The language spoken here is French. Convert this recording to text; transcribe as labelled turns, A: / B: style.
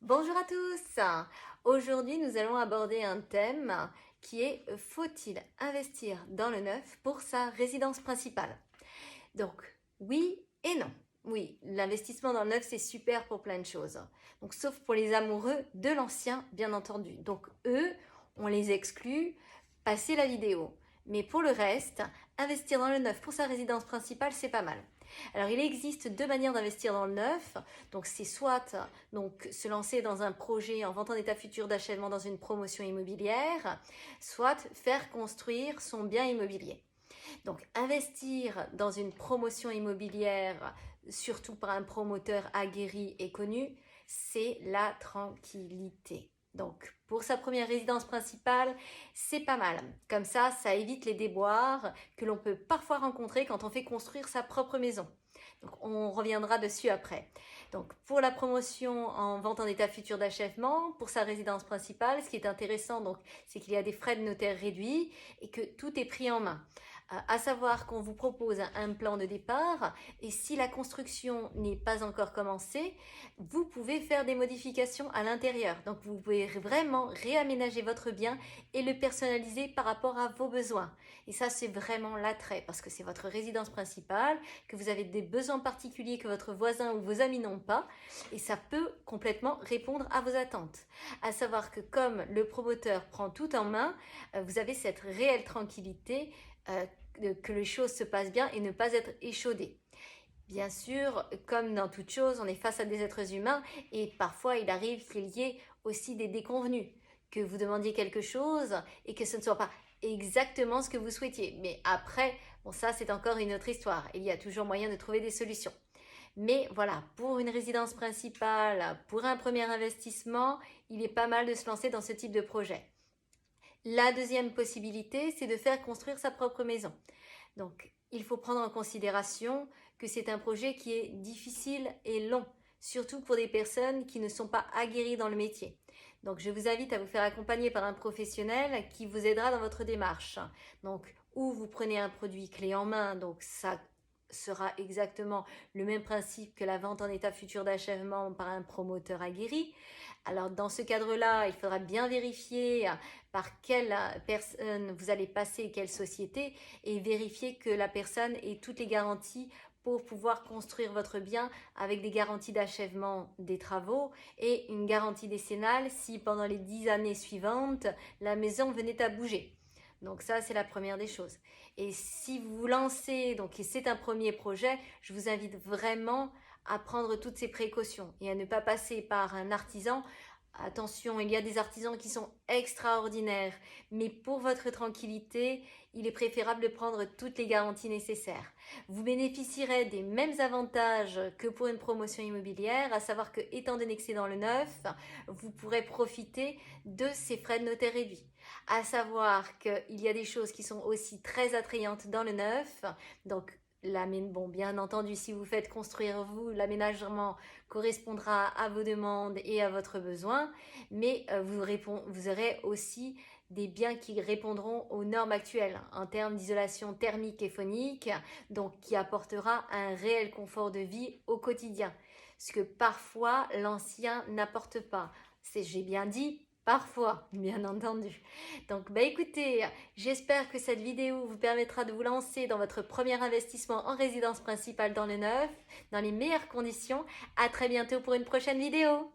A: Bonjour à tous. Aujourd'hui, nous allons aborder un thème qui est faut-il investir dans le neuf pour sa résidence principale? Donc, oui et non. Oui, l'investissement dans le neuf, c'est super pour plein de choses. Donc, sauf pour les amoureux de l'ancien, bien entendu. Donc, eux, on les exclut. Passez la vidéo. Mais pour le reste, investir dans le neuf pour sa résidence principale, c'est pas mal. Alors, il existe deux manières d'investir dans le neuf. Donc, c'est soit se lancer dans un projet en vente en état futur d'achèvement dans une promotion immobilière, soit faire construire son bien immobilier. Donc, investir dans une promotion immobilière, surtout par un promoteur aguerri et connu, c'est la tranquillité. Donc, pour sa première résidence principale, c'est pas mal. Comme ça évite les déboires que l'on peut parfois rencontrer quand on fait construire sa propre maison. Donc, on reviendra dessus après. Donc, pour la promotion en vente en état futur d'achèvement, pour sa résidence principale, ce qui est intéressant, c'est qu'il y a des frais de notaire réduits et que tout est pris en main. À savoir qu'on vous propose un plan de départ et si la construction n'est pas encore commencée, vous pouvez faire des modifications à l'intérieur. Donc vous pouvez vraiment réaménager votre bien et le personnaliser par rapport à vos besoins. Et ça, c'est vraiment l'attrait parce que c'est votre résidence principale, que vous avez des besoins particuliers que votre voisin ou vos amis n'ont pas et ça peut complètement répondre à vos attentes. À savoir que comme le promoteur prend tout en main, vous avez cette réelle tranquillité que les choses se passent bien et ne pas être échaudé. Bien sûr, comme dans toute chose, on est face à des êtres humains et parfois il arrive qu'il y ait aussi des déconvenus, que vous demandiez quelque chose et que ce ne soit pas exactement ce que vous souhaitiez. Mais après, ça c'est encore une autre histoire. Il y a toujours moyen de trouver des solutions. Mais voilà, pour une résidence principale, pour un premier investissement, il est pas mal de se lancer dans ce type de projet. La deuxième possibilité, c'est de faire construire sa propre maison. Donc, il faut prendre en considération que c'est un projet qui est difficile et long, surtout pour des personnes qui ne sont pas aguerries dans le métier. Donc, je vous invite à vous faire accompagner par un professionnel qui vous aidera dans votre démarche. Donc, ou vous prenez un produit clé en main, donc ça sera exactement le même principe que la vente en état futur d'achèvement par un promoteur aguerri. Alors dans ce cadre-là, il faudra bien vérifier par quelle personne vous allez passer, quelle société, et vérifier que la personne ait toutes les garanties pour pouvoir construire votre bien avec des garanties d'achèvement des travaux et une garantie décennale si pendant les 10 années suivantes, la maison venait à bouger. Donc ça, c'est la première des choses. Et si vous vous lancez, et c'est un premier projet, je vous invite vraiment à prendre toutes ces précautions et à ne pas passer par un artisan. Attention, il y a des artisans qui sont extraordinaires, mais pour votre tranquillité, il est préférable de prendre toutes les garanties nécessaires. Vous bénéficierez des mêmes avantages que pour une promotion immobilière, à savoir que étant donné que c'est dans le neuf, vous pourrez profiter de ces frais de notaire réduits. À savoir qu'il y a des choses qui sont aussi très attrayantes dans le neuf, donc bien entendu, si vous faites construire vous, l'aménagement correspondra à vos demandes et à votre besoin, mais vous aurez aussi des biens qui répondront aux normes actuelles en termes d'isolation thermique et phonique, donc qui apportera un réel confort de vie au quotidien, ce que parfois l'ancien n'apporte pas. J'ai bien dit parfois, bien entendu. Donc, écoutez, j'espère que cette vidéo vous permettra de vous lancer dans votre premier investissement en résidence principale dans le neuf, dans les meilleures conditions. À très bientôt pour une prochaine vidéo.